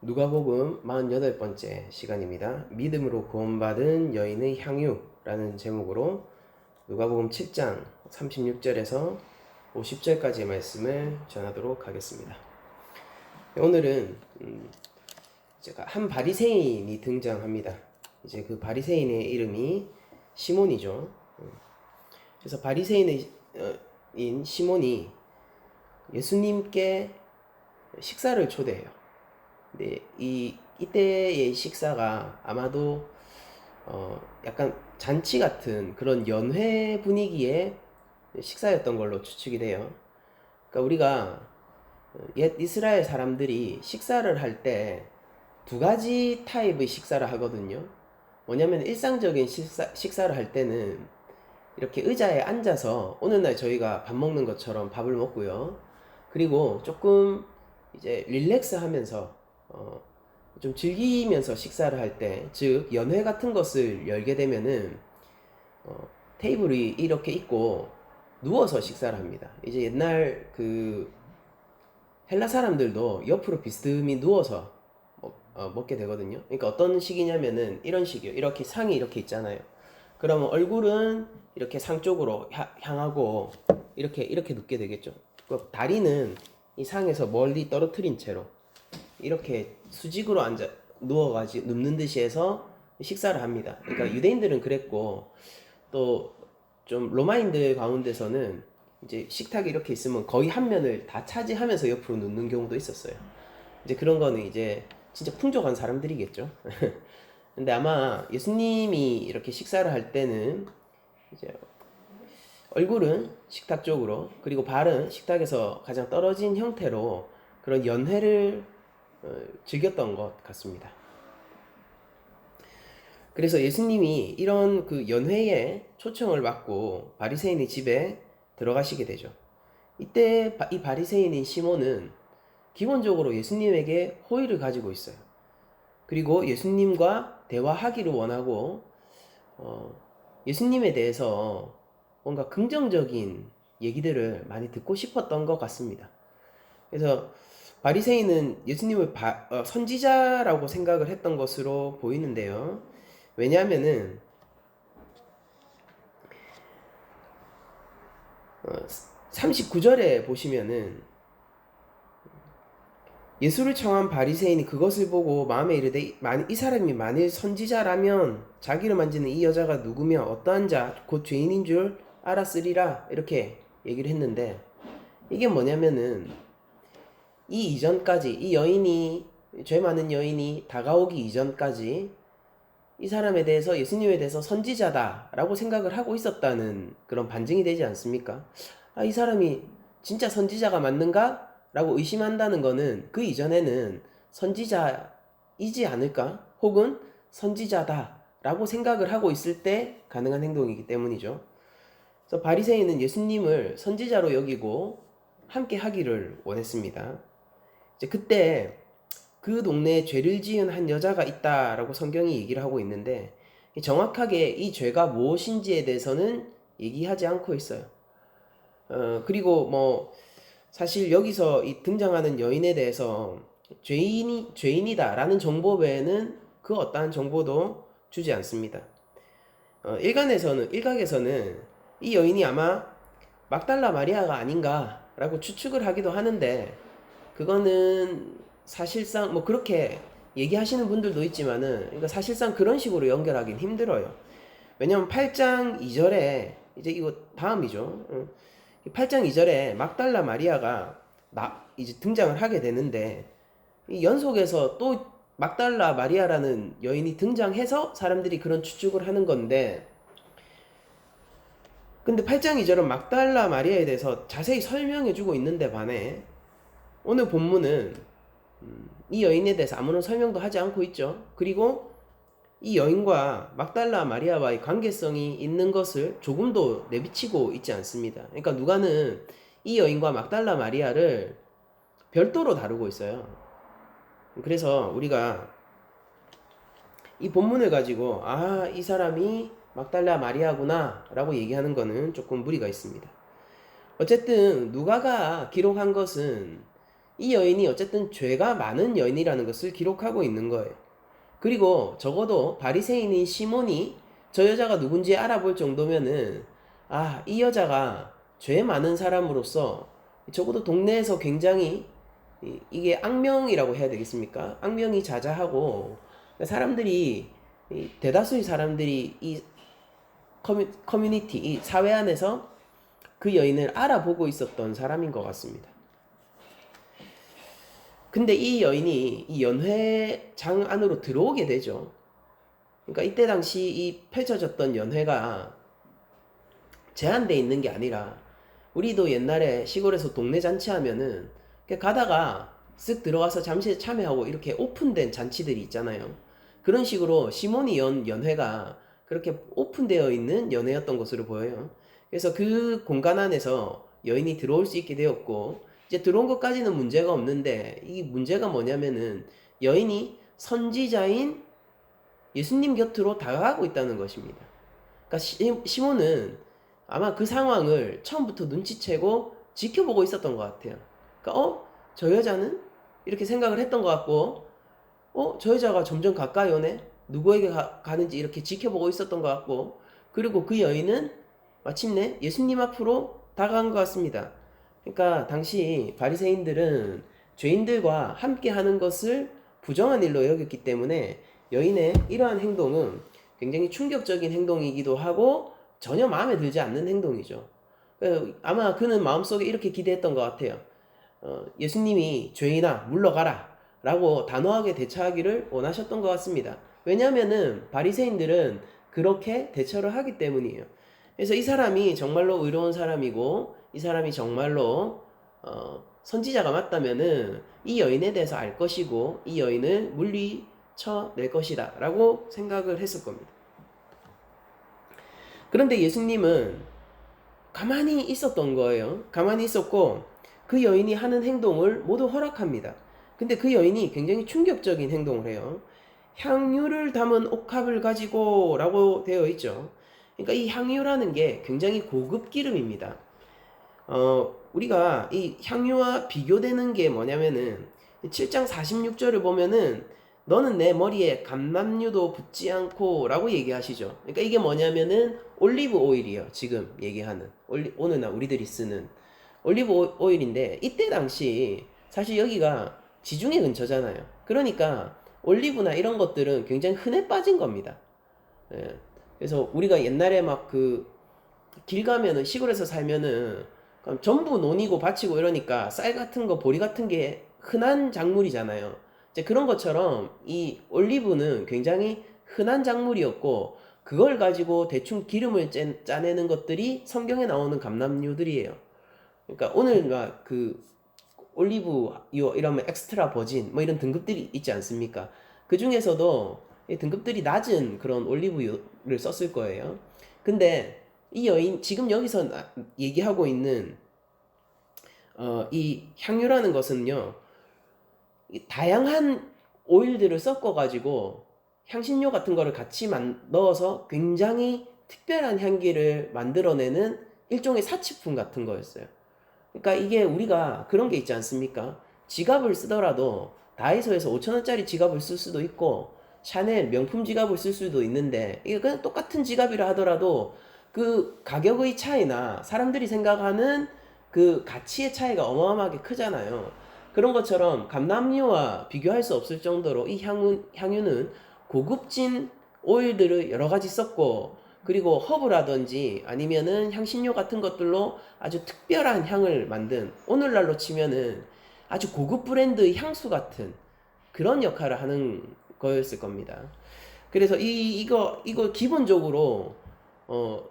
누가복음 48번째 시간입니다. 믿음으로 구원받은 여인의 향유라는 제목으로 누가복음 7장 36절에서 50절까지의 말씀을 전하도록 하겠습니다. 오늘은 제가 한 바리새인이 등장합니다. 이제 그 바리새인의 이름이 시몬이죠. 그래서 바리새인인 시몬이 예수님께 식사를 초대해요. 근데 이때의 식사가 아마도 약간 잔치 같은 그런 연회 분위기의 식사였던 걸로 추측이 돼요. 그러니까 우리가 옛 이스라엘 사람들이 식사를 할 때 두 가지 타입의 식사를 하거든요. 뭐냐면 일상적인 식사를 할 때는 이렇게 의자에 앉아서 오늘날 저희가 밥 먹는 것처럼 밥을 먹고요. 그리고 조금 이제 릴렉스 하면서 좀 즐기면서 식사를 할 때, 즉 연회 같은 것을 열게 되면은 테이블이 이렇게 있고 누워서 식사를 합니다. 이제 옛날 그 헬라 사람들도 옆으로 비스듬히 누워서 먹게 되거든요. 그러니까 어떤 식이냐면은 이런 식이요. 이렇게 상이 이렇게 있잖아요. 그러면 얼굴은 이렇게 상 쪽으로 향하고 이렇게 눕게 되겠죠. 그 다리는 이 상에서 멀리 떨어뜨린 채로 이렇게 수직으로 앉아 누워가지고 눕는 듯이 해서 식사를 합니다. 그러니까 유대인들은 그랬고 또 좀 로마인들 가운데서는 이제 식탁이 이렇게 있으면 거의 한 면을 다 차지하면서 옆으로 눕는 경우도 있었어요. 이제 그런 거는 이제 진짜 풍족한 사람들이겠죠. 근데 아마 예수님이 이렇게 식사를 할 때는 이제 얼굴은 식탁 쪽으로 그리고 발은 식탁에서 가장 떨어진 형태로 그런 연회를 즐겼던 것 같습니다. 그래서 예수님이 이런 그 연회에 초청을 받고 바리새인의 집에 들어가시게 되죠. 이때 이 바리새인인 시몬은 기본적으로 예수님에게 호의를 가지고 있어요. 그리고 예수님과 대화하기를 원하고 예수님에 대해서 뭔가 긍정적인 얘기들을 많이 듣고 싶었던 것 같습니다. 그래서 바리새인은 예수님을 선지자라고 생각을 했던 것으로 보이는데요. 왜냐하면은 39절에 보시면은 예수를 청한 바리새인이 그것을 보고 마음에 이르되 이 사람이 만일 선지자라면 자기를 만지는 이 여자가 누구며 어떠한 자 곧 죄인인 줄 알았으리라 이렇게 얘기를 했는데 이게 뭐냐면은 이 이전까지 이 여인이 죄 많은 여인이 다가오기 이전까지 이 사람에 대해서 예수님에 대해서 선지자다라고 생각을 하고 있었다는 그런 반증이 되지 않습니까? 아, 이 사람이 진짜 선지자가 맞는가? 라고 의심한다는 거는 그 이전에는 선지자이지 않을까? 혹은 선지자다라고 생각을 하고 있을 때 가능한 행동이기 때문이죠. 그래서 바리새인은 예수님을 선지자로 여기고 함께 하기를 원했습니다. 이제 그때 그 동네에 죄를 지은 한 여자가 있다라고 성경이 얘기를 하고 있는데 정확하게 이 죄가 무엇인지에 대해서는 얘기하지 않고 있어요. 그리고 뭐 사실 여기서 이 등장하는 여인에 대해서 죄인이다라는 정보 외에는 그 어떠한 정보도 주지 않습니다. 일각에서는 이 여인이 아마 막달라 마리아가 아닌가라고 추측을 하기도 하는데 그거는 사실상 뭐 그렇게 얘기하시는 분들도 있지만은 그러니까 사실상 그런 식으로 연결하긴 힘들어요. 왜냐면 8장 2절에 이제 이거 다음이죠. 8장 2절에 막달라 마리아가 이제 등장을 하게 되는데 이 연속해서 또 막달라 마리아라는 여인이 등장해서 사람들이 그런 추측을 하는 건데 근데 8장 2절은 막달라 마리아에 대해서 자세히 설명해 주고 있는데 반해 오늘 본문은 이 여인에 대해서 아무런 설명도 하지 않고 있죠. 그리고 이 여인과 막달라 마리아와의 관계성이 있는 것을 조금도 내비치고 있지 않습니다. 그러니까 누가는 이 여인과 막달라 마리아를 별도로 다루고 있어요. 그래서 우리가 이 본문을 가지고 이 사람이 막달라 마리아구나 라고 얘기하는 거는 조금 무리가 있습니다. 어쨌든 누가가 기록한 것은 이 여인이 어쨌든 죄가 많은 여인이라는 것을 기록하고 있는 거예요. 그리고 적어도 바리새인인 시몬이 저 여자가 누군지 알아볼 정도면은 이 여자가 죄 많은 사람으로서 적어도 동네에서 굉장히 이게 악명이라고 해야 되겠습니까? 악명이 자자하고 사람들이 대다수의 사람들이 이 커뮤니티, 이 사회 안에서 그 여인을 알아보고 있었던 사람인 것 같습니다. 근데 이 여인이 이 연회장 안으로 들어오게 되죠. 그러니까 이때 당시 이 펼쳐졌던 연회가 제한돼 있는 게 아니라 우리도 옛날에 시골에서 동네 잔치 하면은 가다가 쓱 들어가서 잠시 참여하고 이렇게 오픈된 잔치들이 있잖아요. 그런 식으로 시몬이 연 연회가 그렇게 오픈되어 있는 연회였던 것으로 보여요. 그래서 그 공간 안에서 여인이 들어올 수 있게 되었고, 이제 들어온 것까지는 문제가 없는데, 이 문제가 뭐냐면은 여인이 선지자인 예수님 곁으로 다가가고 있다는 것입니다. 그러니까 시몬은 아마 그 상황을 처음부터 눈치채고 지켜보고 있었던 것 같아요. 그러니까 저 여자는 이렇게 생각을 했던 것 같고, 저 여자가 점점 가까이 오네. 누구에게 가는지 이렇게 지켜보고 있었던 것 같고, 그리고 그 여인은 마침내 예수님 앞으로 다가간 것 같습니다. 그러니까 당시 바리새인들은 죄인들과 함께 하는 것을 부정한 일로 여겼기 때문에 여인의 이러한 행동은 굉장히 충격적인 행동이기도 하고 전혀 마음에 들지 않는 행동이죠. 아마 그는 마음속에 이렇게 기대했던 것 같아요. 예수님이 죄인아 물러가라 라고 단호하게 대처하기를 원하셨던 것 같습니다. 왜냐하면은 바리새인들은 그렇게 대처를 하기 때문이에요. 그래서 이 사람이 정말로 의로운 사람이고 이 사람이 정말로 선지자가 맞다면은 이 여인에 대해서 알 것이고 이 여인을 물리쳐낼 것이다 라고 생각을 했을 겁니다. 그런데 예수님은 가만히 있었던 거예요. 가만히 있었고 그 여인이 하는 행동을 모두 허락합니다. 근데 그 여인이 굉장히 충격적인 행동을 해요. 향유를 담은 옥합을 가지고 라고 되어 있죠. 그러니까 이 향유라는 게 굉장히 고급 기름입니다. 우리가 이 향유와 비교되는 게 뭐냐면은 7장 46절을 보면은 너는 내 머리에 감람유도 붓지 않고 라고 얘기하시죠. 그러니까 이게 뭐냐면은 올리브 오일이에요. 지금 얘기하는 오늘날 우리들이 쓰는 올리브 오일인데 이때 당시 사실 여기가 지중해 근처잖아요. 그러니까 올리브나 이런 것들은 굉장히 흔해 빠진 겁니다. 예. 그래서 우리가 옛날에 막 길 가면은 시골에서 살면은 전부 논이고 밭이고 이러니까 쌀 같은 거 보리 같은 게 흔한 작물이잖아요. 이제 그런 것처럼 이 올리브는 굉장히 흔한 작물이었고 그걸 가지고 대충 기름을 짜내는 것들이 성경에 나오는 감람류들이에요. 그러니까 오늘 막 올리브 유 이러면 엑스트라 버진 뭐 이런 등급들이 있지 않습니까? 그 중에서도 등급들이 낮은 그런 올리브유를 썼을 거예요. 근데 이 여인 지금 여기서 얘기하고 있는 이 향유라는 것은요, 다양한 오일들을 섞어가지고 향신료 같은 거를 같이 넣어서 굉장히 특별한 향기를 만들어내는 일종의 사치품 같은 거였어요. 그러니까 이게 우리가 그런 게 있지 않습니까? 지갑을 쓰더라도 다이소에서 5,000원짜리 지갑을 쓸 수도 있고 샤넬 명품 지갑을 쓸 수도 있는데 이게 그냥 똑같은 지갑이라 하더라도 그 가격의 차이나 사람들이 생각하는 그 가치의 차이가 어마어마하게 크잖아요. 그런 것처럼 감람유와 비교할 수 없을 정도로 이 향유는 고급진 오일들을 여러 가지 썼고 그리고 허브라든지 아니면은 향신료 같은 것들로 아주 특별한 향을 만든 오늘날로 치면은 아주 고급 브랜드의 향수 같은 그런 역할을 하는 거였을 겁니다. 그래서 이거 기본적으로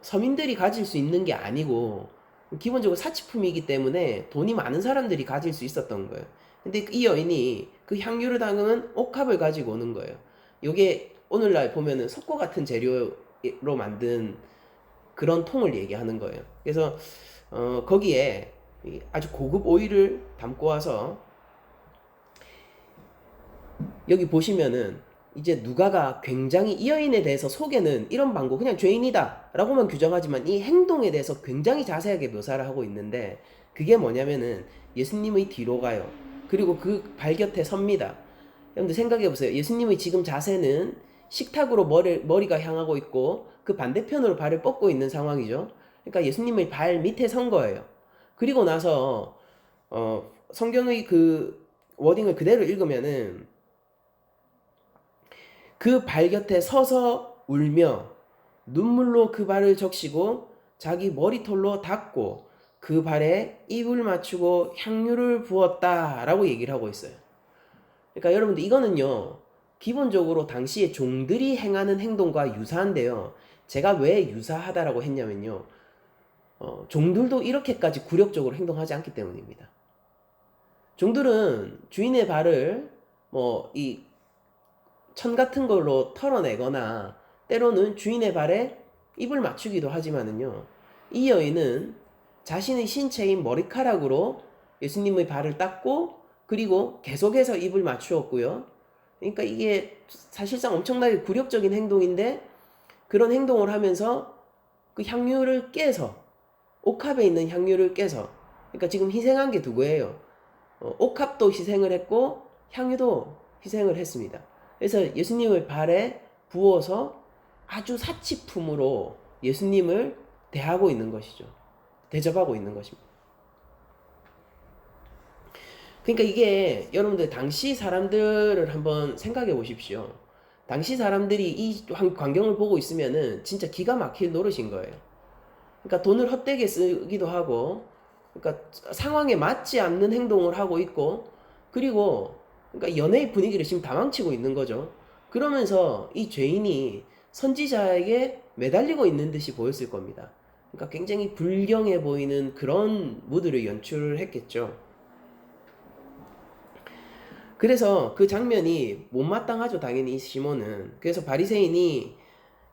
서민들이 가질 수 있는 게 아니고 기본적으로 사치품이기 때문에 돈이 많은 사람들이 가질 수 있었던 거예요. 근데 이 여인이 그 향유를 담은 옥합을 가지고 오는 거예요. 이게 오늘날 보면은 석고 같은 재료로 만든 그런 통을 얘기하는 거예요. 그래서 거기에 아주 고급 오일을 담고 와서 여기 보시면은 이제 누가가 굉장히 이 여인에 대해서 속에는 이런 방구 그냥 죄인이다 라고만 규정하지만 이 행동에 대해서 굉장히 자세하게 묘사를 하고 있는데 그게 뭐냐면은 예수님의 뒤로 가요. 그리고 그 발 곁에 섭니다. 여러분들 생각해 보세요. 예수님의 지금 자세는 식탁으로 머리가 향하고 있고 그 반대편으로 발을 뻗고 있는 상황이죠. 그러니까 예수님의 발 밑에 선 거예요. 그리고 나서 성경의 그 워딩을 그대로 읽으면은 그 발 곁에 서서 울며 눈물로 그 발을 적시고 자기 머리털로 닦고 그 발에 입을 맞추고 향유를 부었다라고 얘기를 하고 있어요. 그러니까 여러분들 이거는요, 기본적으로 당시에 종들이 행하는 행동과 유사한데요. 제가 왜 유사하다라고 했냐면요, 종들도 이렇게까지 굴욕적으로 행동하지 않기 때문입니다. 종들은 주인의 발을 이 천 같은 걸로 털어내거나 때로는 주인의 발에 입을 맞추기도 하지만은요, 이 여인은 자신의 신체인 머리카락으로 예수님의 발을 닦고 그리고 계속해서 입을 맞추었고요. 그러니까 이게 사실상 엄청나게 굴욕적인 행동인데 그런 행동을 하면서 그 향유를 깨서 옥합에 있는 향유를 깨서, 그러니까 지금 희생한 게 누구예요? 옥합도 희생을 했고 향유도 희생을 했습니다. 그래서 예수님의 발에 부어서 아주 사치품으로 예수님을 대하고 있는 것이죠. 대접하고 있는 것입니다. 그러니까 이게 여러분들 당시 사람들을 한번 생각해 보십시오. 당시 사람들이 이 광경을 보고 있으면은 진짜 기가 막힐 노릇인 거예요. 그러니까 돈을 헛되게 쓰기도 하고, 그러니까 상황에 맞지 않는 행동을 하고 있고, 그리고 그러니까 연애의 분위기를 지금 다 망치고 있는 거죠. 그러면서 이 죄인이 선지자에게 매달리고 있는 듯이 보였을 겁니다. 그러니까 굉장히 불경해 보이는 그런 무드를 연출을 했겠죠. 그래서 그 장면이 못마땅하죠, 당연히 이 시몬은. 그래서 바리새인이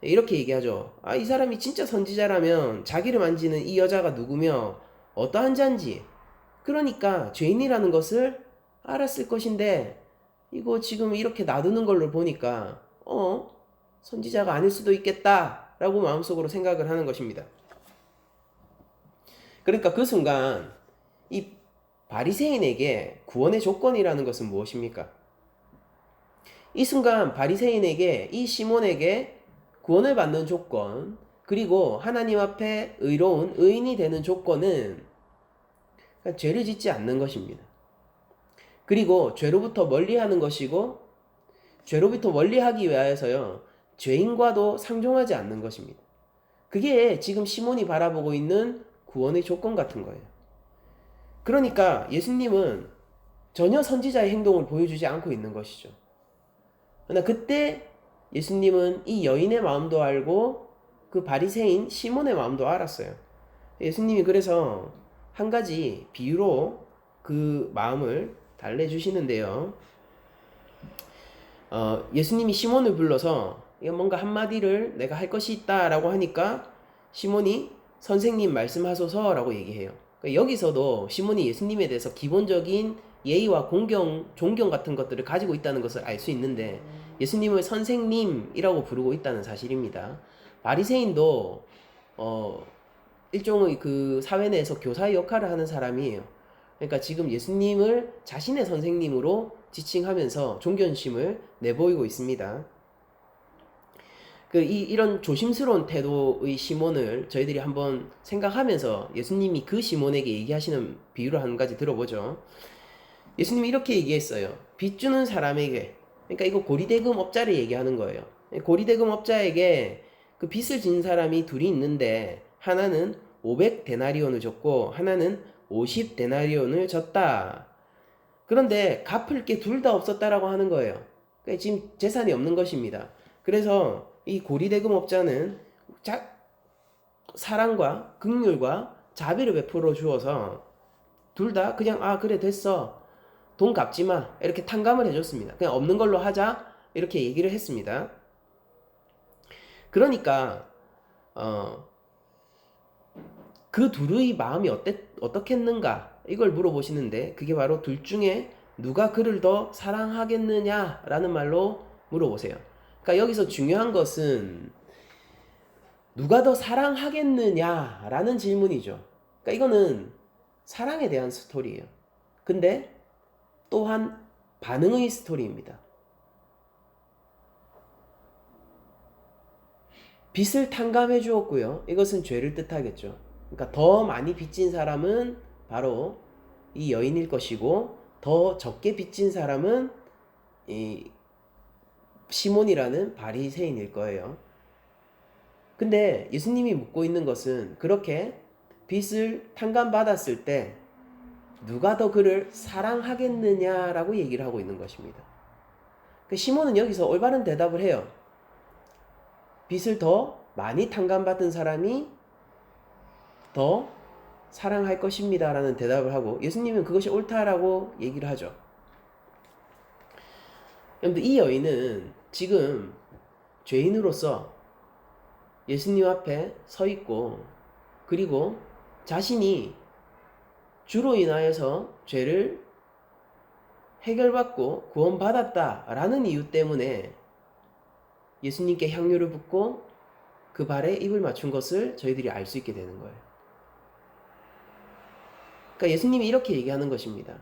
이렇게 얘기하죠. 이 사람이 진짜 선지자라면 자기를 만지는 이 여자가 누구며 어떠한 자인지, 그러니까 죄인이라는 것을 알았을 것인데 이거 지금 이렇게 놔두는 걸로 보니까 선지자가 아닐 수도 있겠다라고 마음속으로 생각을 하는 것입니다. 그러니까 그 순간 이 바리새인에게 구원의 조건이라는 것은 무엇입니까? 이 순간 바리새인에게, 이 시몬에게 구원을 받는 조건, 그리고 하나님 앞에 의로운 의인이 되는 조건은 죄를 짓지 않는 것입니다. 그리고 죄로부터 멀리하는 것이고, 죄로부터 멀리하기 위하여서요, 죄인과도 상종하지 않는 것입니다. 그게 지금 시몬이 바라보고 있는 구원의 조건 같은 거예요. 그러니까 예수님은 전혀 선지자의 행동을 보여주지 않고 있는 것이죠. 그러나 그때 예수님은 이 여인의 마음도 알고 그 바리새인 시몬의 마음도 알았어요. 예수님이 그래서 한 가지 비유로 그 마음을 달래주시는데요. 예수님이 시몬을 불러서 뭔가 한마디를 내가 할 것이 있다라고 하니까 시몬이 선생님 말씀하소서라고 얘기해요. 그러니까 여기서도 시몬이 예수님에 대해서 기본적인 예의와 존경 같은 것들을 가지고 있다는 것을 알 수 있는데 예수님을 선생님이라고 부르고 있다는 사실입니다. 바리새인도 일종의 그 사회 내에서 교사의 역할을 하는 사람이에요. 그러니까 지금 예수님을 자신의 선생님으로 지칭하면서 존경심을 내보이고 있습니다. 이런 조심스러운 태도의 시몬을 저희들이 한번 생각하면서 예수님이 그 시몬에게 얘기하시는 비유를 한 가지 들어보죠. 예수님이 이렇게 얘기했어요. 빚 주는 사람에게, 그러니까 이거 고리대금 업자를 얘기하는 거예요. 고리대금 업자에게 그 빚을 진 사람이 둘이 있는데 하나는 500데나리온을 줬고 하나는 50데나리온을 줬다. 그런데 갚을 게 둘 다 없었다라고 하는 거예요. 그러니까 지금 재산이 없는 것입니다. 그래서 이 고리대금업자는 사랑과 긍휼과 자비를 베풀어 주어서 둘 다 그냥 그래 됐어, 돈 갚지 마, 이렇게 탕감을 해줬습니다. 그냥 없는 걸로 하자, 이렇게 얘기를 했습니다. 그러니까 그 둘의 마음이 어떻겠는가 이걸 물어보시는데, 그게 바로 둘 중에 누가 그를 더 사랑하겠느냐라는 말로 물어보세요. 그러니까 여기서 중요한 것은 누가 더 사랑하겠느냐라는 질문이죠. 그러니까 이거는 사랑에 대한 스토리예요. 근데 또한 반응의 스토리입니다. 빚을 탕감해 주었고요. 이것은 죄를 뜻하겠죠. 그러니까 더 많이 빚진 사람은 바로 이 여인일 것이고, 더 적게 빚진 사람은 이 시몬이라는 바리새인일 거예요. 근데 예수님이 묻고 있는 것은, 그렇게 빚을 탕감받았을 때 누가 더 그를 사랑하겠느냐라고 얘기를 하고 있는 것입니다. 시몬은 여기서 올바른 대답을 해요. 빚을 더 많이 탕감받은 사람이 더 사랑할 것입니다 라는 대답을 하고, 예수님은 그것이 옳다라고 얘기를 하죠. 여러분들, 이 여인은 지금 죄인으로서 예수님 앞에 서 있고, 그리고 자신이 주로 인하여서 죄를 해결받고 구원받았다라는 이유 때문에 예수님께 향유를 붓고 그 발에 입을 맞춘 것을 저희들이 알 수 있게 되는 거예요. 그러니까 예수님이 이렇게 얘기하는 것입니다.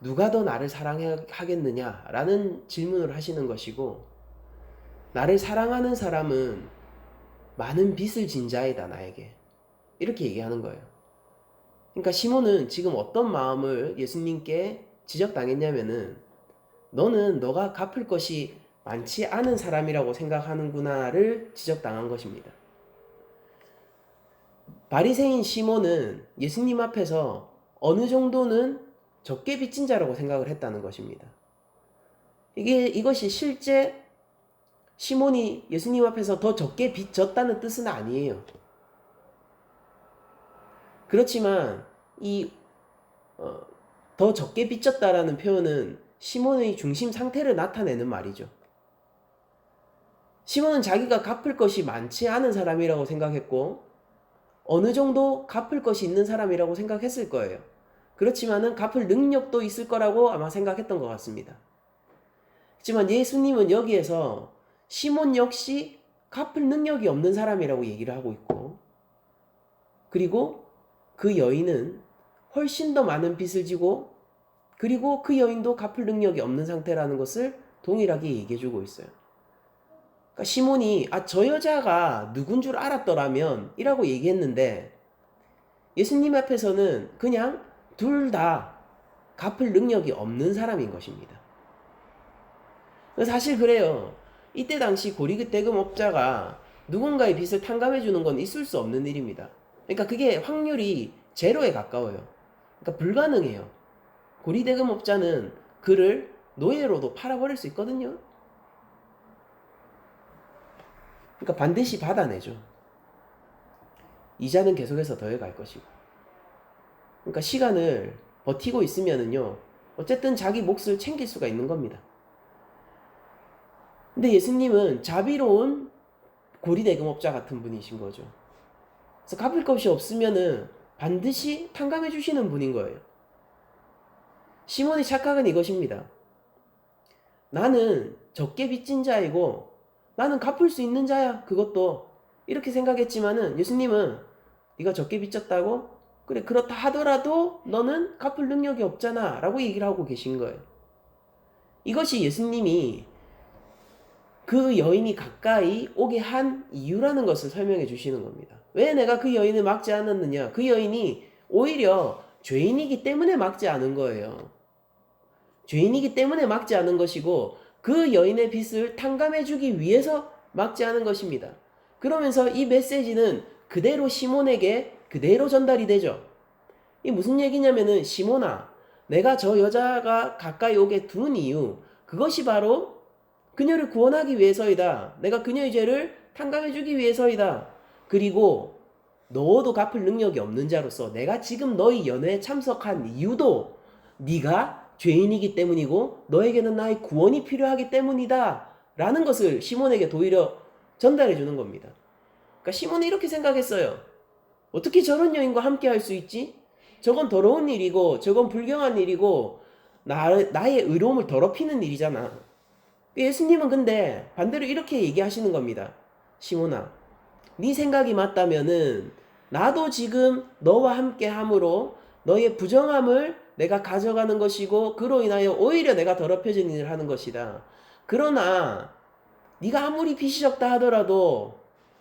누가 더 나를 사랑하겠느냐라는 질문을 하시는 것이고, 나를 사랑하는 사람은 많은 빚을 진 자이다, 나에게. 이렇게 얘기하는 거예요. 그러니까 시몬은 지금 어떤 마음을 예수님께 지적당했냐면은, 너는 너가 갚을 것이 많지 않은 사람이라고 생각하는구나를 지적당한 것입니다. 바리새인 시몬은 예수님 앞에서 어느 정도는 적게 빚진 자라고 생각을 했다는 것입니다. 이것이 실제 시몬이 예수님 앞에서 더 적게 빚졌다는 뜻은 아니에요. 그렇지만 더 적게 빚졌다라는 표현은 시몬의 중심 상태를 나타내는 말이죠. 시몬은 자기가 갚을 것이 많지 않은 사람이라고 생각했고, 어느 정도 갚을 것이 있는 사람이라고 생각했을 거예요. 그렇지만은 갚을 능력도 있을 거라고 아마 생각했던 것 같습니다. 하지만 예수님은 여기에서 시몬 역시 갚을 능력이 없는 사람이라고 얘기를 하고 있고, 그리고 그 여인은 훨씬 더 많은 빚을 지고, 그리고 그 여인도 갚을 능력이 없는 상태라는 것을 동일하게 얘기해주고 있어요. 그러니까 시몬이 저 여자가 누군 줄 알았더라면 이라고 얘기했는데, 예수님 앞에서는 그냥 둘 다 갚을 능력이 없는 사람인 것입니다. 사실 그래요. 이때 당시 고리대금업자가 누군가의 빚을 탕감해 주는 건 있을 수 없는 일입니다. 그러니까 그게 확률이 제로에 가까워요. 그러니까 불가능해요. 고리대금업자는 그를 노예로도 팔아버릴 수 있거든요. 그러니까 반드시 받아내죠. 이자는 계속해서 더해갈 것이고. 그러니까 시간을 버티고 있으면은요, 어쨌든 자기 몫을 챙길 수가 있는 겁니다. 근데 예수님은 자비로운 고리대금업자 같은 분이신 거죠. 그래서 갚을 것이 없으면은 반드시 탕감해 주시는 분인 거예요. 시몬의 착각은 이것입니다. 나는 적게 빚진 자이고 나는 갚을 수 있는 자야, 그것도. 이렇게 생각했지만은 예수님은 네가 적게 빚졌다고? 그래, 그렇다 하더라도 너는 갚을 능력이 없잖아 라고 얘기를 하고 계신 거예요. 이것이 예수님이 그 여인이 가까이 오게 한 이유라는 것을 설명해 주시는 겁니다. 왜 내가 그 여인을 막지 않았느냐? 그 여인이 오히려 죄인이기 때문에 막지 않은 거예요. 죄인이기 때문에 막지 않은 것이고, 그 여인의 빚을 탕감해 주기 위해서 막지 않은 것입니다. 그러면서 이 메시지는 그대로 시몬에게 그대로 전달이 되죠. 이 무슨 얘기냐면은, 시몬아, 내가 저 여자가 가까이 오게 둔 이유, 그것이 바로 그녀를 구원하기 위해서이다. 내가 그녀의 죄를 탕감해 주기 위해서이다. 그리고 너도 갚을 능력이 없는 자로서 내가 지금 너희 연회에 참석한 이유도 네가 죄인이기 때문이고 너에게는 나의 구원이 필요하기 때문이다 라는 것을 시몬에게 도리어 전달해 주는 겁니다. 그러니까 시몬은 이렇게 생각했어요. 어떻게 저런 여인과 함께 할 수 있지? 저건 더러운 일이고 저건 불경한 일이고 나의 의로움을 더럽히는 일이잖아. 예수님은 근데 반대로 이렇게 얘기하시는 겁니다. 시몬아, 네 생각이 맞다면은 나도 지금 너와 함께 함으로 너의 부정함을 내가 가져가는 것이고 그로 인하여 오히려 내가 더럽혀진 일을 하는 것이다. 그러나 네가 아무리 빚이 적다 하더라도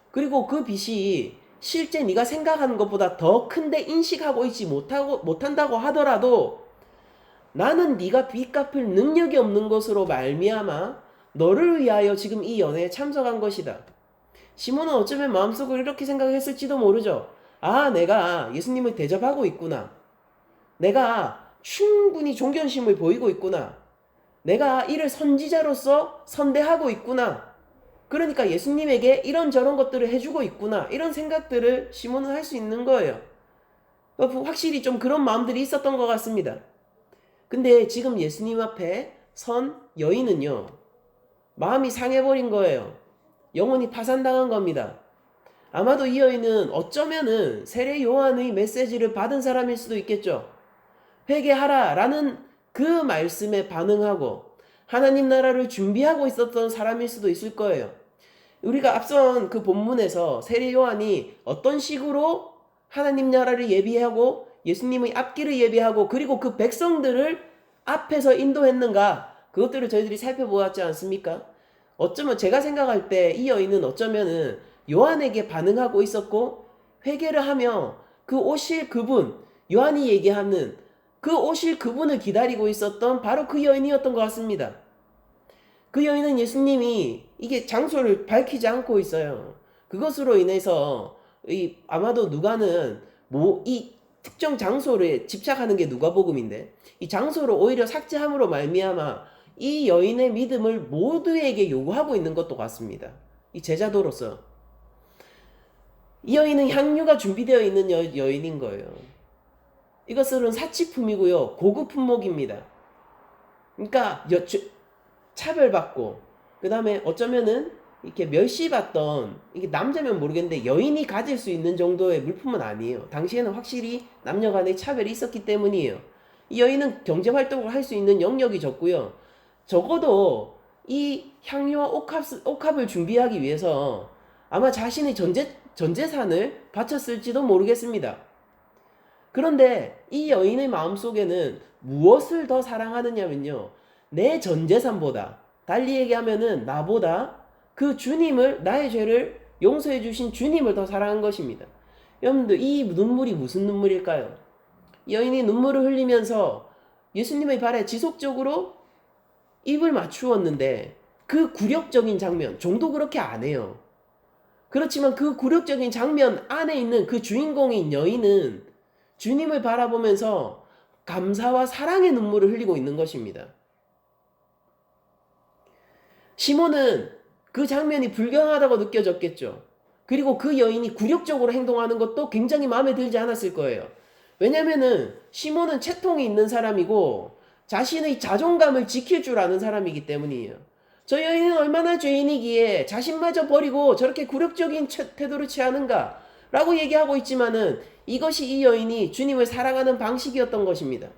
그리고 그 빚이 실제 네가 생각하는 것보다 더 큰데 인식하고 있지 못한다고 하더라도 나는 네가 빚 갚을 능력이 없는 것으로 말미암아 너를 위하여 지금 이 연회에 참석한 것이다. 시몬은 어쩌면 마음속으로 이렇게 생각했을지도 모르죠. 아, 내가 예수님을 대접하고 있구나. 내가 충분히 존경심을 보이고 있구나. 내가 이를 선지자로서 선대하고 있구나. 그러니까 예수님에게 이런저런 것들을 해주고 있구나. 이런 생각들을 시몬은 할 수 있는 거예요. 확실히 좀 그런 마음들이 있었던 것 같습니다. 근데 지금 예수님 앞에 선 여인은요, 마음이 상해버린 거예요. 영혼이 파산당한 겁니다. 아마도 이 여인은 어쩌면은 세례 요한의 메시지를 받은 사람일 수도 있겠죠. 회개하라 라는 그 말씀에 반응하고 하나님 나라를 준비하고 있었던 사람일 수도 있을 거예요. 우리가 앞선 그 본문에서 세례 요한이 어떤 식으로 하나님 나라를 예비하고 예수님의 앞길을 예비하고 그리고 그 백성들을 앞에서 인도했는가, 그것들을 저희들이 살펴보았지 않습니까? 어쩌면 제가 생각할 때 이 여인은 어쩌면은 요한에게 반응하고 있었고 회개를 하며 그 오실 그분, 요한이 얘기하는 그 오실 그분을 기다리고 있었던 바로 그 여인이었던 것 같습니다. 그 여인은 예수님이 이게 장소를 밝히지 않고 있어요. 그것으로 인해서 아마도 누가는 이 특정 장소에 집착하는 게 누가복음인데 이 장소를 오히려 삭제함으로 말미암아 이 여인의 믿음을 모두에게 요구하고 있는 것도 같습니다. 이 제자도로서 이 여인은 향유가 준비되어 있는 여인인 거예요. 이것은 사치품이고요, 고급 품목입니다. 그러니까 차별받고 그 다음에 어쩌면은 이렇게 멸시받던, 이게 남자면 모르겠는데 여인이 가질 수 있는 정도의 물품은 아니에요. 당시에는 확실히 남녀 간의 차별이 있었기 때문이에요. 이 여인은 경제활동을 할 수 있는 영역이 적고요. 적어도 이 향유와 옥합을 준비하기 위해서 아마 자신의 전 재산을 바쳤을지도 모르겠습니다. 그런데 이 여인의 마음속에는 무엇을 더 사랑하느냐면요, 내 전 재산보다, 달리 얘기하면은 나보다 그 주님을, 나의 죄를 용서해 주신 주님을 더 사랑한 것입니다. 여러분들, 이 눈물이 무슨 눈물일까요? 여인이 눈물을 흘리면서 예수님의 발에 지속적으로 입을 맞추었는데 그 굴욕적인 장면, 종도 그렇게 안 해요. 그렇지만 그 굴욕적인 장면 안에 있는 그 주인공인 여인은 주님을 바라보면서 감사와 사랑의 눈물을 흘리고 있는 것입니다. 시몬은 그 장면이 불경하다고 느껴졌겠죠. 그리고 그 여인이 굴욕적으로 행동하는 것도 굉장히 마음에 들지 않았을 거예요. 왜냐면은 시몬은 채통이 있는 사람이고 자신의 자존감을 지킬 줄 아는 사람이기 때문이에요. 저 여인은 얼마나 죄인이기에 자신마저 버리고 저렇게 굴욕적인 태도를 취하는가 라고 얘기하고 있지만은 이것이 이 여인이 주님을 사랑하는 방식이었던 것입니다.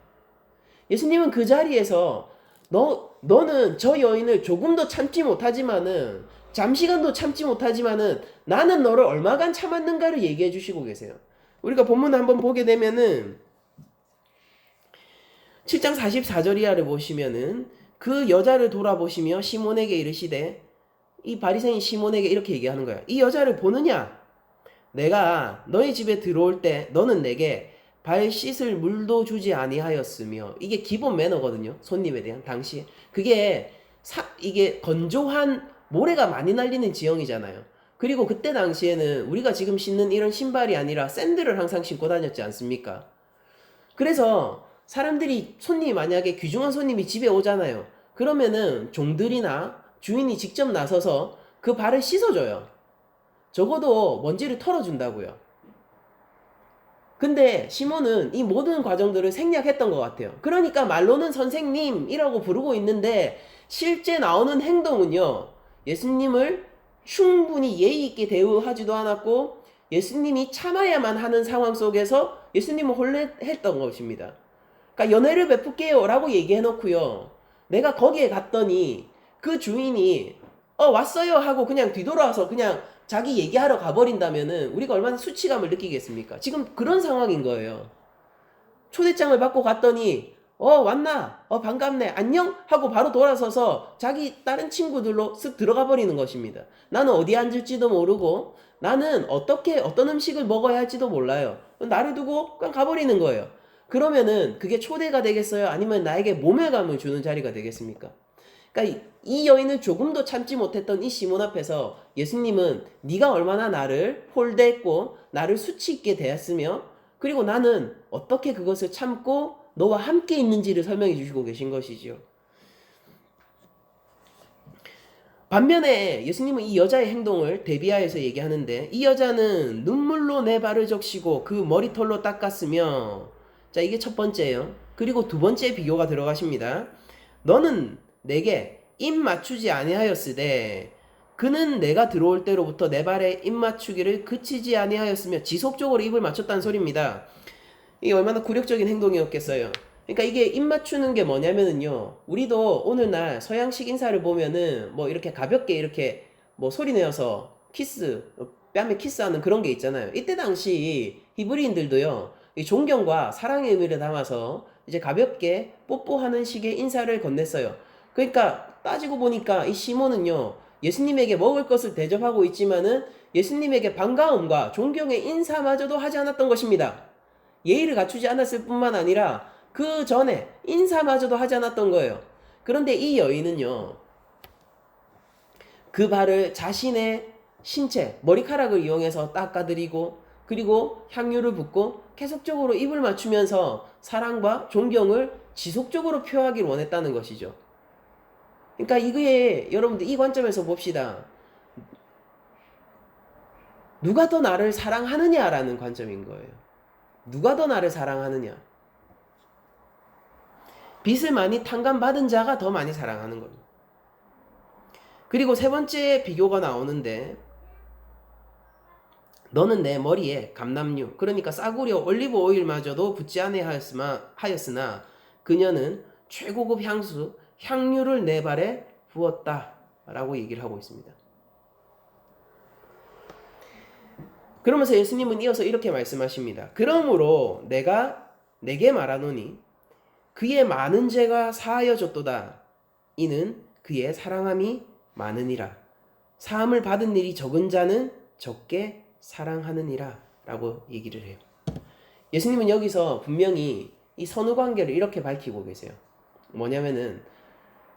예수님은 그 자리에서 너는 저 여인을 조금도 참지 못하지만은, 잠시간도 참지 못하지만은 나는 너를 얼마간 참았는가를 얘기해 주시고 계세요. 우리가 본문 한번 보게 되면은 7장 44절 이하를 보시면은 그 여자를 돌아보시며 시몬에게 이르시되, 이 바리새인 시몬에게 이렇게 얘기하는 거야. 이 여자를 보느냐? 내가 너희 집에 들어올 때 너는 내게 발 씻을 물도 주지 아니하였으며, 이게 기본 매너거든요. 손님에 대한 당시. 그게 이게 건조한 모래가 많이 날리는 지형이잖아요. 그리고 그때 당시에는 우리가 지금 신는 이런 신발이 아니라 샌들을 항상 신고 다녔지 않습니까? 그래서 사람들이, 만약에 귀중한 손님이 집에 오잖아요. 그러면은 종들이나 주인이 직접 나서서 그 발을 씻어줘요. 적어도 먼지를 털어준다고요. 근데 시몬은 이 모든 과정들을 생략했던 것 같아요. 그러니까 말로는 선생님이라고 부르고 있는데 실제 나오는 행동은요, 예수님을 충분히 예의 있게 대우하지도 않았고 예수님이 참아야만 하는 상황 속에서 예수님을 혼내했던 것입니다. 그러니까 연회를 베풀게요 라고 얘기해 놓고요, 내가 거기에 갔더니 그 주인이 왔어요 하고 그냥 뒤돌아와서 그냥 자기 얘기하러 가버린다면은 우리가 얼마나 수치감을 느끼겠습니까? 지금 그런 상황인 거예요. 초대장을 받고 갔더니 왔나? 반갑네. 안녕? 하고 바로 돌아서서 자기 다른 친구들로 쓱 들어가 버리는 것입니다. 나는 어디 앉을지도 모르고 나는 어떤 음식을 먹어야 할지도 몰라요. 나를 두고 그냥 가버리는 거예요. 그러면은 그게 초대가 되겠어요? 아니면 나에게 모멸감을 주는 자리가 되겠습니까? 그러니까 이 여인을 조금도 참지 못했던 이 시몬 앞에서 예수님은 네가 얼마나 나를 홀대했고 나를 수치 있게 대했으며 그리고 나는 어떻게 그것을 참고 너와 함께 있는지를 설명해 주시고 계신 것이지요. 반면에 예수님은 이 여자의 행동을 대비하여서 얘기하는데 이 여자는 눈물로 내 발을 적시고 그 머리털로 닦았으며 자 이게 첫 번째예요. 그리고 두 번째 비교가 들어가십니다. 너는 내게 입 맞추지 아니하였으되 그는 내가 들어올 때로부터 내 발에 입 맞추기를 그치지 아니하였으며 지속적으로 입을 맞췄다는 소리입니다. 이게 얼마나 굴욕적인 행동이었겠어요. 그러니까 이게 입 맞추는 게 뭐냐면은요. 우리도 오늘날 서양식 인사를 보면은 뭐 이렇게 가볍게 이렇게 뭐 소리 내어서 키스, 뺨에 키스하는 그런 게 있잖아요. 이때 당시 히브리인들도요. 이 존경과 사랑의 의미를 담아서 이제 가볍게 뽀뽀하는 식의 인사를 건넸어요. 그러니까 따지고 보니까 이 시몬은요. 예수님에게 먹을 것을 대접하고 있지만은 예수님에게 반가움과 존경의 인사마저도 하지 않았던 것입니다. 예의를 갖추지 않았을 뿐만 아니라 그 전에 인사마저도 하지 않았던 거예요. 그런데 이 여인은요. 그 발을 자신의 신체, 머리카락을 이용해서 닦아드리고 그리고 향유를 붓고 계속적으로 입을 맞추면서 사랑과 존경을 지속적으로 표하기를 원했다는 것이죠. 그러니까 이게 여러분들 이 관점에서 봅시다. 누가 더 나를 사랑하느냐라는 관점인 거예요. 누가 더 나를 사랑하느냐. 빚을 많이 탕감받은 자가 더 많이 사랑하는 겁니다. 그리고 세 번째 비교가 나오는데 너는 내 머리에 감람류 그러니까 싸구려 올리브 오일마저도 붓지 아니하였으나 그녀는 최고급 향수 향유를 내 발에 부었다 라고 얘기를 하고 있습니다. 그러면서 예수님은 이어서 이렇게 말씀하십니다. 그러므로 내가 내게 말하노니 그의 많은 죄가 사하여졌도다. 이는 그의 사랑함이 많으니라. 사함을 받은 일이 적은 자는 적게 사랑하느니라 라고 얘기를 해요. 예수님은 여기서 분명히 이 선후 관계를 이렇게 밝히고 계세요. 뭐냐면은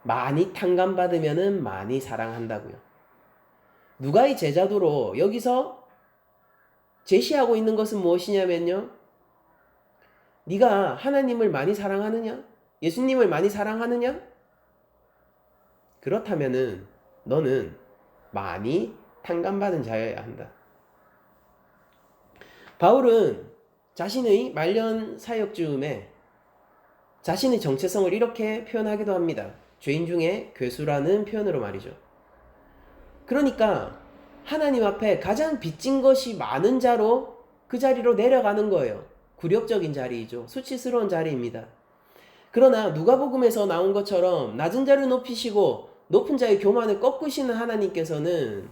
많이 탕감받으면은 많이 사랑한다고요. 누가 이 제자도로 여기서 제시하고 있는 것은 무엇이냐면요. 네가 하나님을 많이 사랑하느냐? 예수님을 많이 사랑하느냐? 그렇다면은 너는 많이 탕감받은 자여야 한다. 바울은 자신의 말년 사역 즈음에 자신의 정체성을 이렇게 표현하기도 합니다. 죄인 중에 괴수라는 표현으로 말이죠. 그러니까 하나님 앞에 가장 빚진 것이 많은 자로 그 자리로 내려가는 거예요. 굴욕적인 자리이죠. 수치스러운 자리입니다. 그러나 누가복음에서 나온 것처럼 낮은 자를 높이시고 높은 자의 교만을 꺾으시는 하나님께서는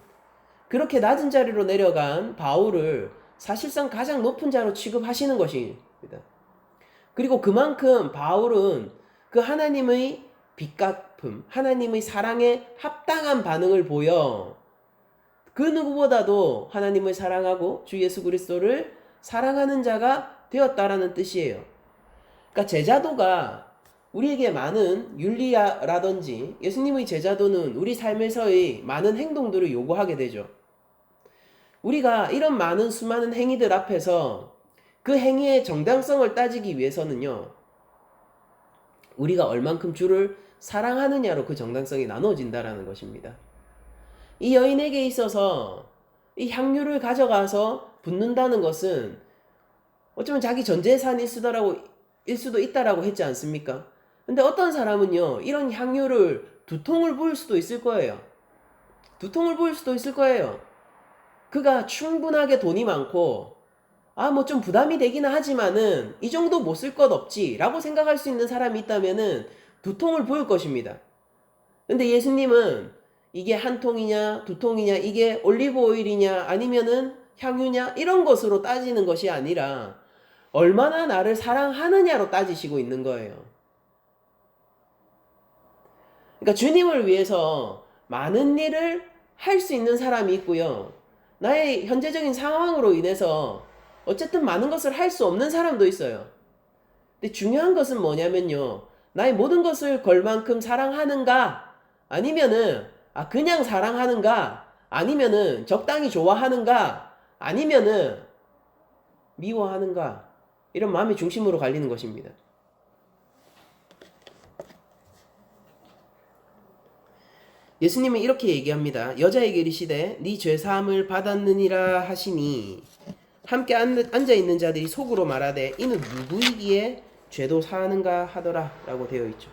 그렇게 낮은 자리로 내려간 바울을 사실상 가장 높은 자로 취급하시는 것입니다. 그리고 그만큼 바울은 그 하나님의 빚갚음, 하나님의 사랑에 합당한 반응을 보여 그 누구보다도 하나님을 사랑하고 주 예수 그리스도를 사랑하는 자가 되었다라는 뜻이에요. 그러니까 제자도가 우리에게 많은 윤리라든지 예수님의 제자도는 우리 삶에서의 많은 행동들을 요구하게 되죠. 우리가 이런 많은 수많은 행위들 앞에서 그 행위의 정당성을 따지기 위해서는요. 우리가 얼만큼 주를 사랑하느냐로 그 정당성이 나눠진다라는 것입니다. 이 여인에게 있어서 이 향유를 가져가서 붓는다는 것은 어쩌면 자기 전 재산일 수도 있다라고 했지 않습니까? 근데 어떤 사람은요, 이런 향유를 2통을 부을 수도 있을 거예요. 2통을 부을 수도 있을 거예요. 그가 충분하게 돈이 많고, 뭐 좀 부담이 되기는 하지만은, 이 정도 못 쓸 것 없지, 라고 생각할 수 있는 사람이 있다면은, 2통을 부을 것입니다. 근데 예수님은 이게 1통이냐, 2통이냐, 이게 올리브 오일이냐, 아니면은 향유냐, 이런 것으로 따지는 것이 아니라, 얼마나 나를 사랑하느냐로 따지시고 있는 거예요. 그러니까 주님을 위해서 많은 일을 할 수 있는 사람이 있고요. 나의 현재적인 상황으로 인해서 어쨌든 많은 것을 할 수 없는 사람도 있어요. 근데 중요한 것은 뭐냐면요. 나의 모든 것을 걸 만큼 사랑하는가? 아니면은 그냥 사랑하는가? 아니면은 적당히 좋아하는가? 아니면은 미워하는가? 이런 마음의 중심으로 갈리는 것입니다. 예수님은 이렇게 얘기합니다. 여자에게 이르시되 네 죄사함을 받았느니라 하시니 함께 앉아 있는 자들이 속으로 말하되 이는 누구이기에 죄도 사하는가 하더라 라고 되어 있죠.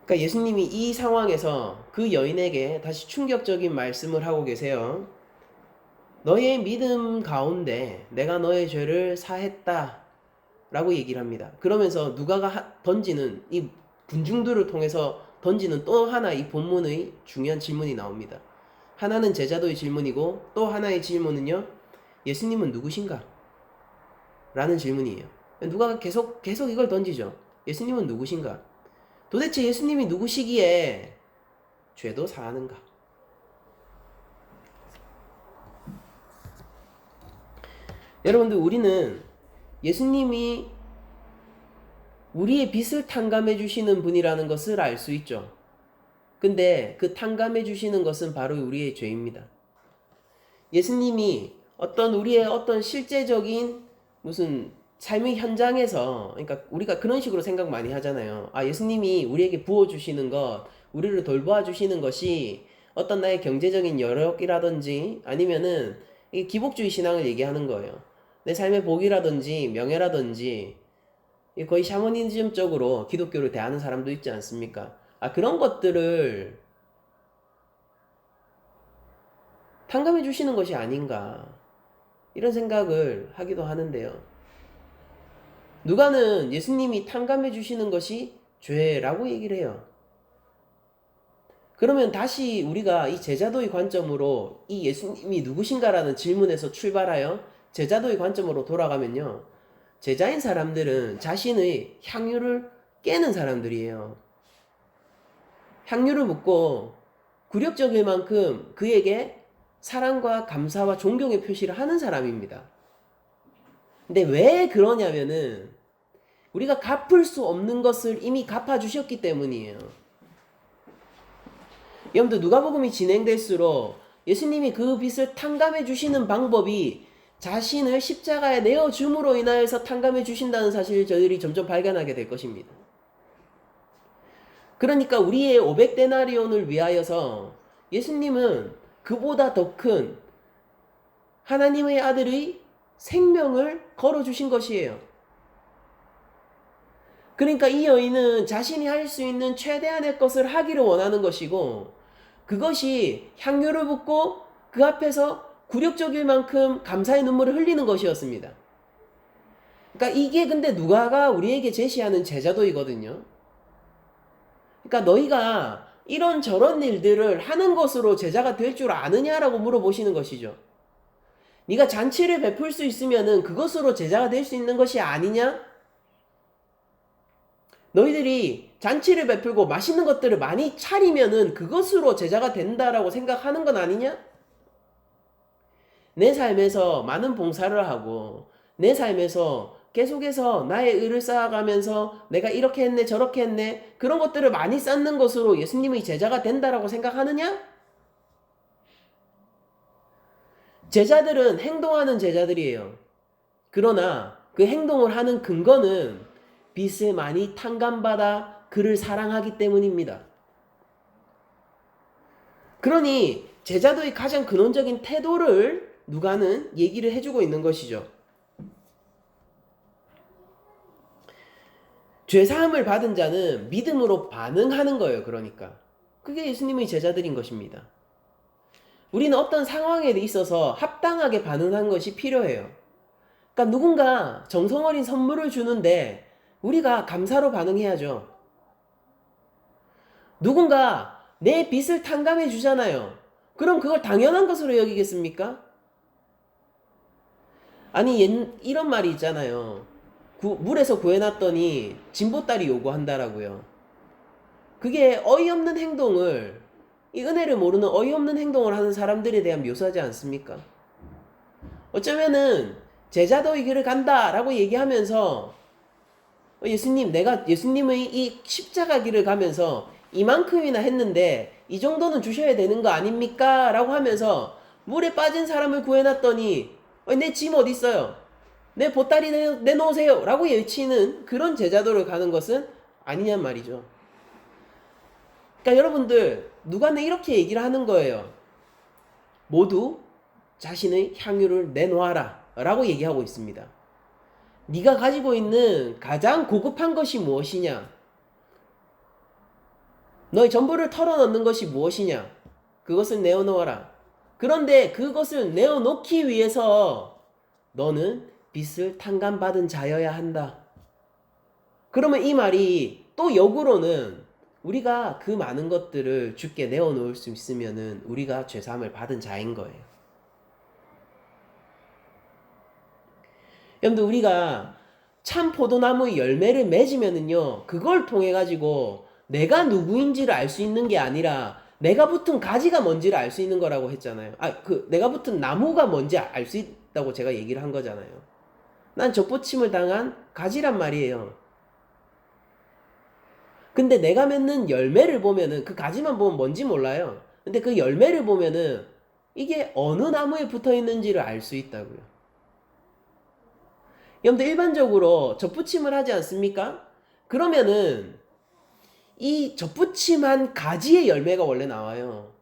그러니까 예수님이 이 상황에서 그 여인에게 다시 충격적인 말씀을 하고 계세요. 너의 믿음 가운데 내가 너의 죄를 사했다 라고 얘기를 합니다. 그러면서 누가가 던지는 이 군중들을 통해서 던지는 또 하나 이 본문의 중요한 질문이 나옵니다. 하나는 제자도의 질문이고 또 하나의 질문은요. 예수님은 누구신가? 라는 질문이에요. 누가가 계속 이걸 던지죠. 예수님은 누구신가? 도대체 예수님이 누구시기에 죄도 사하는가? 여러분들 우리는 예수님이 우리의 빚을 탕감해 주시는 분이라는 것을 알 수 있죠. 근데 그 탕감해 주시는 것은 바로 우리의 죄입니다. 예수님이 우리의 어떤 실제적인 무슨 삶의 현장에서, 그러니까 우리가 그런 식으로 생각 많이 하잖아요. 예수님이 우리에게 부어주시는 것, 우리를 돌보아 주시는 것이 어떤 나의 경제적인 여력이라든지 아니면은 이 기복주의 신앙을 얘기하는 거예요. 내 삶의 복이라든지 명예라든지 거의 샤머니즘적으로 기독교를 대하는 사람도 있지 않습니까? 그런 것들을 탕감해 주시는 것이 아닌가 이런 생각을 하기도 하는데요. 누가는 예수님이 탕감해 주시는 것이 죄라고 얘기를 해요. 그러면 다시 우리가 이 제자도의 관점으로 이 예수님이 누구신가라는 질문에서 출발하여 제자도의 관점으로 돌아가면요. 제자인 사람들은 자신의 향유를 깨는 사람들이에요. 향유를 붓고 굴욕적일 만큼 그에게 사랑과 감사와 존경의 표시를 하는 사람입니다. 근데 왜 그러냐면은 우리가 갚을 수 없는 것을 이미 갚아주셨기 때문이에요. 여러분들 누가복음이 진행될수록 예수님이 그 빚을 탕감해 주시는 방법이 자신을 십자가에 내어줌으로 인하여서 탕감해 주신다는 사실을 저희들이 점점 발견하게 될 것입니다. 그러니까 우리의 500데나리온을 위하여서 예수님은 그보다 더 큰 하나님의 아들의 생명을 걸어주신 것이에요. 그러니까 이 여인은 자신이 할 수 있는 최대한의 것을 하기를 원하는 것이고 그것이 향유를 붓고 그 앞에서 굴욕적일 만큼 감사의 눈물을 흘리는 것이었습니다. 그러니까 이게 근데 누가가 우리에게 제시하는 제자도이거든요. 그러니까 너희가 이런 저런 일들을 하는 것으로 제자가 될 줄 아느냐라고 물어보시는 것이죠. 네가 잔치를 베풀 수 있으면은 그것으로 제자가 될 수 있는 것이 아니냐? 너희들이 잔치를 베풀고 맛있는 것들을 많이 차리면은 그것으로 제자가 된다라고 생각하는 건 아니냐? 내 삶에서 많은 봉사를 하고 내 삶에서 계속해서 나의 의를 쌓아가면서 내가 이렇게 했네 저렇게 했네 그런 것들을 많이 쌓는 것으로 예수님의 제자가 된다라고 생각하느냐? 제자들은 행동하는 제자들이에요. 그러나 그 행동을 하는 근거는 빚을 많이 탕감받아 그를 사랑하기 때문입니다. 그러니 제자도의 가장 근원적인 태도를 누가는 얘기를 해주고 있는 것이죠. 죄사함을 받은 자는 믿음으로 반응하는 거예요. 그러니까 그게 예수님의 제자들인 것입니다. 우리는 어떤 상황에 있어서 합당하게 반응하는 것이 필요해요. 그러니까 누군가 정성어린 선물을 주는데 우리가 감사로 반응해야죠. 누군가 내 빚을 탕감해 주잖아요. 그럼 그걸 당연한 것으로 여기겠습니까? 아니 이런 말이 있잖아요. 물에서 구해놨더니 진보딸이 요구한다라고요. 그게 어이없는 행동을, 이 은혜를 모르는 어이없는 행동을 하는 사람들에 대한 묘사지 않습니까? 어쩌면은 제자도 이 길을 간다라고 얘기하면서 예수님, 내가 예수님의 이 십자가 길을 가면서 이만큼이나 했는데 이 정도는 주셔야 되는 거 아닙니까? 라고 하면서 물에 빠진 사람을 구해놨더니 내 짐 어디 있어요? 내 보따리 내놓으세요! 라고 외치는 그런 제자도를 가는 것은 아니냔 말이죠. 그러니까 여러분들 누가 이렇게 얘기를 하는 거예요. 모두 자신의 향유를 내놓아라 라고 얘기하고 있습니다. 네가 가지고 있는 가장 고급한 것이 무엇이냐? 너의 전부를 털어넣는 것이 무엇이냐? 그것을 내어놓아라. 그런데 그것을 내어놓기 위해서 너는 빚을 탕감받은 자여야 한다. 그러면 이 말이 또 역으로는 우리가 그 많은 것들을 주께 내어놓을 수 있으면은 우리가 죄사함을 받은 자인 거예요. 여러분들 우리가 참 포도나무의 열매를 맺으면은요, 그걸 통해 가지고 내가 누구인지를 알 수 있는 게 아니라 내가 붙은 가지가 뭔지를 알 수 있는 거라고 했잖아요. 내가 붙은 나무가 뭔지 알 수 있다고 제가 얘기를 한 거잖아요. 난 접붙임을 당한 가지란 말이에요. 근데 내가 맺는 열매를 보면은 그 가지만 보면 뭔지 몰라요. 근데 그 열매를 보면은 이게 어느 나무에 붙어 있는지를 알 수 있다고요. 여러분들 일반적으로 접붙임을 하지 않습니까? 그러면은 이 접붙임한 가지의 열매가 원래 나와요.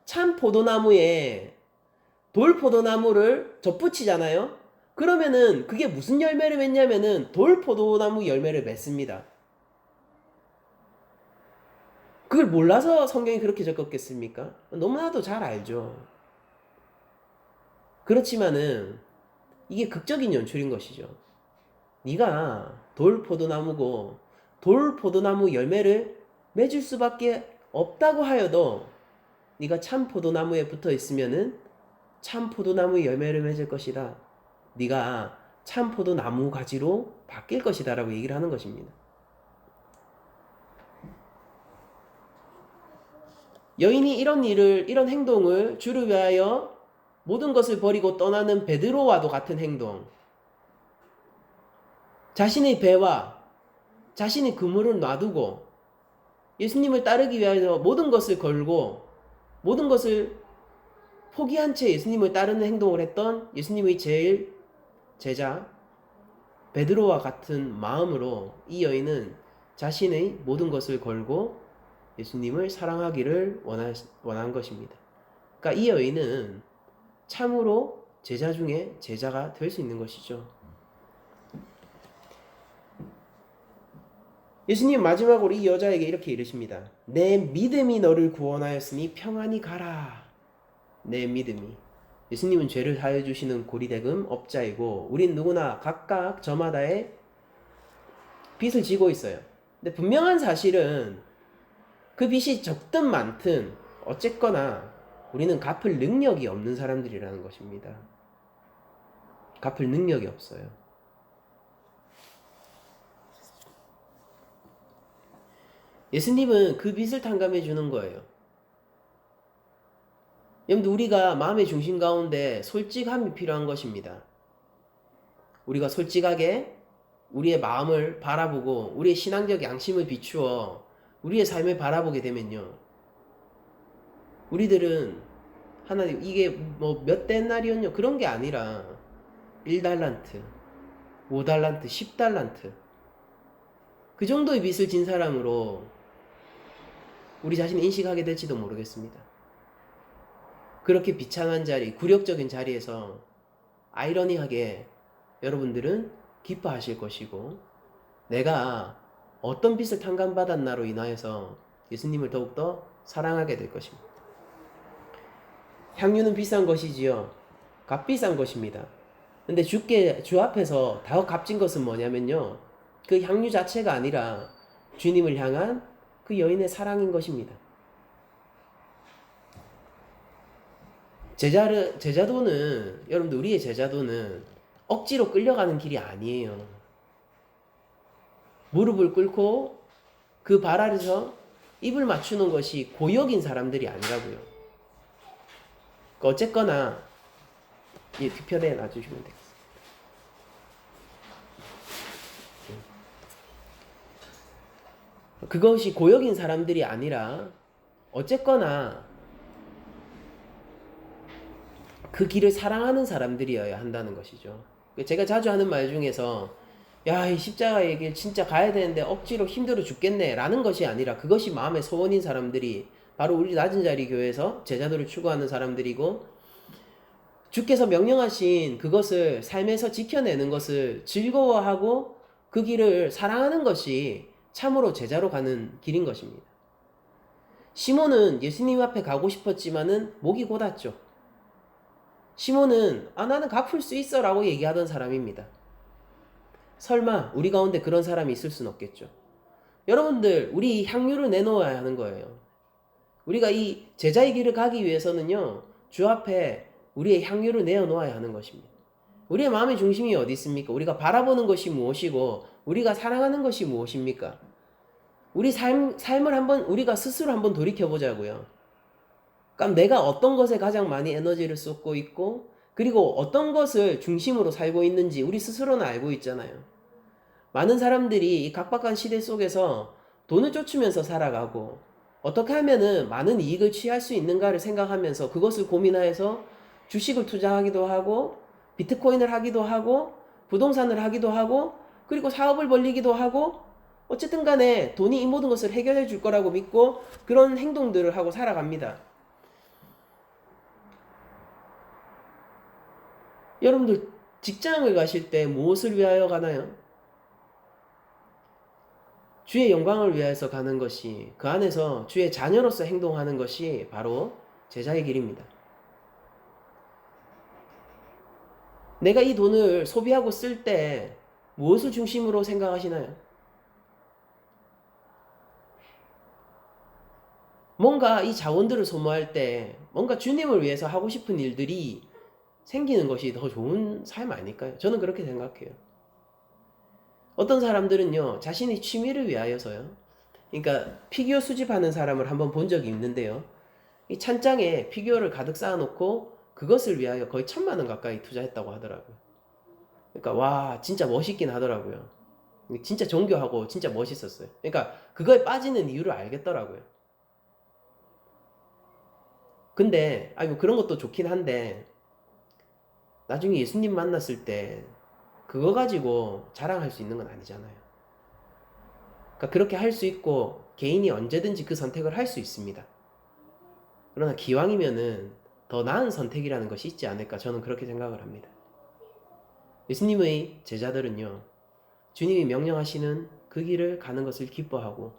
참 포도나무에 돌 포도나무를 접붙이잖아요. 그러면은 그게 무슨 열매를 맺냐면은 돌 포도나무 열매를 맺습니다. 그걸 몰라서 성경이 그렇게 적었겠습니까? 너무나도 잘 알죠. 그렇지만은 이게 극적인 연출인 것이죠. 네가 돌 포도나무고 돌 포도나무 열매를 맺을 수밖에 없다고 하여도 네가 참 포도나무에 붙어 있으면은 참 포도나무 열매를 맺을 것이다. 네가 참 포도나무 가지로 바뀔 것이다 라고 얘기를 하는 것입니다. 여인이 이런 행동을 주를 위하여 모든 것을 버리고 떠나는 베드로와도 같은 행동. 자신의 배와 자신의 그물을 놔두고 예수님을 따르기 위하여 모든 것을 걸고 모든 것을 포기한 채 예수님을 따르는 행동을 했던 예수님의 제일 제자 베드로와 같은 마음으로 이 여인은 자신의 모든 것을 걸고 예수님을 사랑하기를 원한 것입니다. 그러니까 이 여인은 참으로 제자 중에 제자가 될 수 있는 것이죠. 예수님 마지막으로 이 여자에게 이렇게 이르십니다. 내 믿음이 너를 구원하였으니 평안히 가라. 내 믿음이. 예수님은 죄를 사하여 주시는 고리대금 업자이고 우린 누구나 각각 저마다의 빚을 지고 있어요. 근데 분명한 사실은 그 빚이 적든 많든 어쨌거나 우리는 갚을 능력이 없는 사람들이라는 것입니다. 갚을 능력이 없어요. 예수님은 그 빚을 탕감해 주는 거예요. 여러분들 우리가 마음의 중심 가운데 솔직함이 필요한 것입니다. 우리가 솔직하게 우리의 마음을 바라보고 우리의 신앙적 양심을 비추어 우리의 삶을 바라보게 되면요. 우리들은 하나님 이게 뭐 몇 데나리온요 그런 게 아니라 1달란트, 5달란트, 10달란트 그 정도의 빚을 진 사람으로 우리 자신을 인식하게 될지도 모르겠습니다. 그렇게 비참한 자리, 굴욕적인 자리에서 아이러니하게 여러분들은 기뻐하실 것이고 내가 어떤 빚을 탕감받았나로 인하여서 예수님을 더욱더 사랑하게 될 것입니다. 향유는 비싼 것이지요. 값비싼 것입니다. 근데 주 앞에서 더 값진 것은 뭐냐면요. 그 향유 자체가 아니라 주님을 향한 그 여인의 사랑인 것입니다. 제자도는 여러분들 우리의 제자도는 억지로 끌려가는 길이 아니에요. 무릎을 꿇고 그 발 아래서 입을 맞추는 것이 고역인 사람들이 아니라고요. 어쨌거나 뒤편에 놔주시면 되겠습니다. 그것이 고역인 사람들이 아니라 어쨌거나 그 길을 사랑하는 사람들이어야 한다는 것이죠. 제가 자주 하는 말 중에서 야, 이 십자가의 길 진짜 가야 되는데 억지로 힘들어 죽겠네 라는 것이 아니라 그것이 마음의 소원인 사람들이 바로 우리 낮은 자리 교회에서 제자도를 추구하는 사람들이고, 주께서 명령하신 그것을 삶에서 지켜내는 것을 즐거워하고 그 길을 사랑하는 것이 참으로 제자로 가는 길인 것입니다. 시몬은 예수님 앞에 가고 싶었지만은 목이 곧았죠. 시몬은 나는 갚을 수 있어 라고 얘기하던 사람입니다. 설마 우리 가운데 그런 사람이 있을 순 없겠죠. 여러분들, 우리 향유를 내놓아야 하는 거예요. 우리가 이 제자의 길을 가기 위해서는요, 주 앞에 우리의 향유를 내어놓아야 하는 것입니다. 우리의 마음의 중심이 어디 있습니까? 우리가 바라보는 것이 무엇이고 우리가 사랑하는 것이 무엇입니까? 우리 삶을 한번 우리가 스스로 한번 돌이켜보자고요. 그럼 내가 어떤 것에 가장 많이 에너지를 쏟고 있고, 그리고 어떤 것을 중심으로 살고 있는지 우리 스스로는 알고 있잖아요. 많은 사람들이 이 각박한 시대 속에서 돈을 쫓으면서 살아가고, 어떻게 하면은 많은 이익을 취할 수 있는가를 생각하면서 그것을 고민하여서 주식을 투자하기도 하고, 비트코인을 하기도 하고, 부동산을 하기도 하고, 그리고 사업을 벌리기도 하고, 어쨌든 간에 돈이 이 모든 것을 해결해 줄 거라고 믿고 그런 행동들을 하고 살아갑니다. 여러분들 직장을 가실 때 무엇을 위하여 가나요? 주의 영광을 위해서 가는 것이, 그 안에서 주의 자녀로서 행동하는 것이 바로 제자의 길입니다. 내가 이 돈을 소비하고 쓸 때 무엇을 중심으로 생각하시나요? 뭔가 이 자원들을 소모할 때 뭔가 주님을 위해서 하고 싶은 일들이 생기는 것이 더 좋은 삶 아닐까요? 저는 그렇게 생각해요. 어떤 사람들은요, 자신의 취미를 위하여서요. 그러니까 피규어 수집하는 사람을 한번 본 적이 있는데요. 이 찬장에 피규어를 가득 쌓아놓고 그것을 위하여 거의 1,000만 원 가까이 투자했다고 하더라고요. 그러니까 와, 진짜 멋있긴 하더라고요. 진짜 정교하고 진짜 멋있었어요. 그러니까 그거에 빠지는 이유를 알겠더라고요. 근데 뭐 그런 것도 좋긴 한데, 나중에 예수님 만났을 때 그거 가지고 자랑할 수 있는 건 아니잖아요. 그러니까 그렇게 할 수 있고 개인이 언제든지 그 선택을 할 수 있습니다. 그러나 기왕이면은 더 나은 선택이라는 것이 있지 않을까, 저는 그렇게 생각을 합니다. 예수님의 제자들은요, 주님이 명령하시는 그 길을 가는 것을 기뻐하고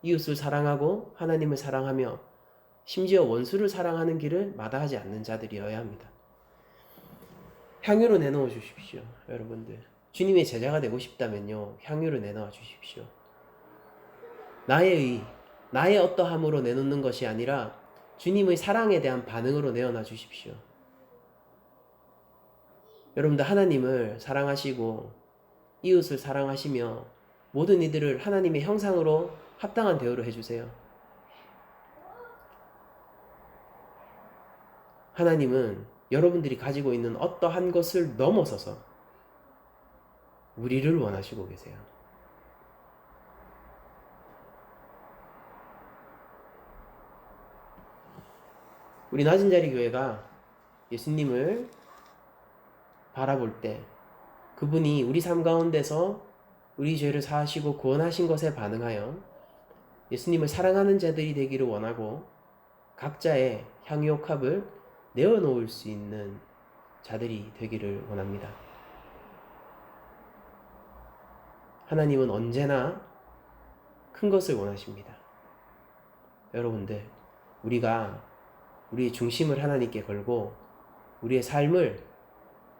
이웃을 사랑하고 하나님을 사랑하며 심지어 원수를 사랑하는 길을 마다하지 않는 자들이어야 합니다. 향유로 내놓아 주십시오. 여러분들, 주님의 제자가 되고 싶다면요, 향유를 내놓아 주십시오. 나의 어떠함으로 내놓는 것이 아니라 주님의 사랑에 대한 반응으로 내어놔 주십시오. 여러분들, 하나님을 사랑하시고 이웃을 사랑하시며 모든 이들을 하나님의 형상으로 합당한 대우를 해주세요. 하나님은 여러분들이 가지고 있는 어떠한 것을 넘어서서 우리를 원하시고 계세요. 우리 낮은 자리 교회가 예수님을 바라볼 때 그분이 우리 삶 가운데서 우리 죄를 사하시고 구원하신 것에 반응하여 예수님을 사랑하는 자들이 되기를 원하고, 각자의 향유옥합을 내어놓을 수 있는 자들이 되기를 원합니다. 하나님은 언제나 큰 것을 원하십니다. 여러분들, 우리가 우리의 중심을 하나님께 걸고 우리의 삶을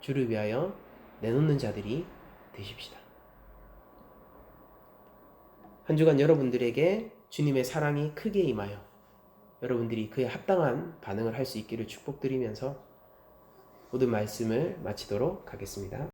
주를 위하여 내놓는 자들이 되십시다. 한 주간 여러분들에게 주님의 사랑이 크게 임하여 여러분들이 그에 합당한 반응을 할 수 있기를 축복드리면서 모든 말씀을 마치도록 하겠습니다.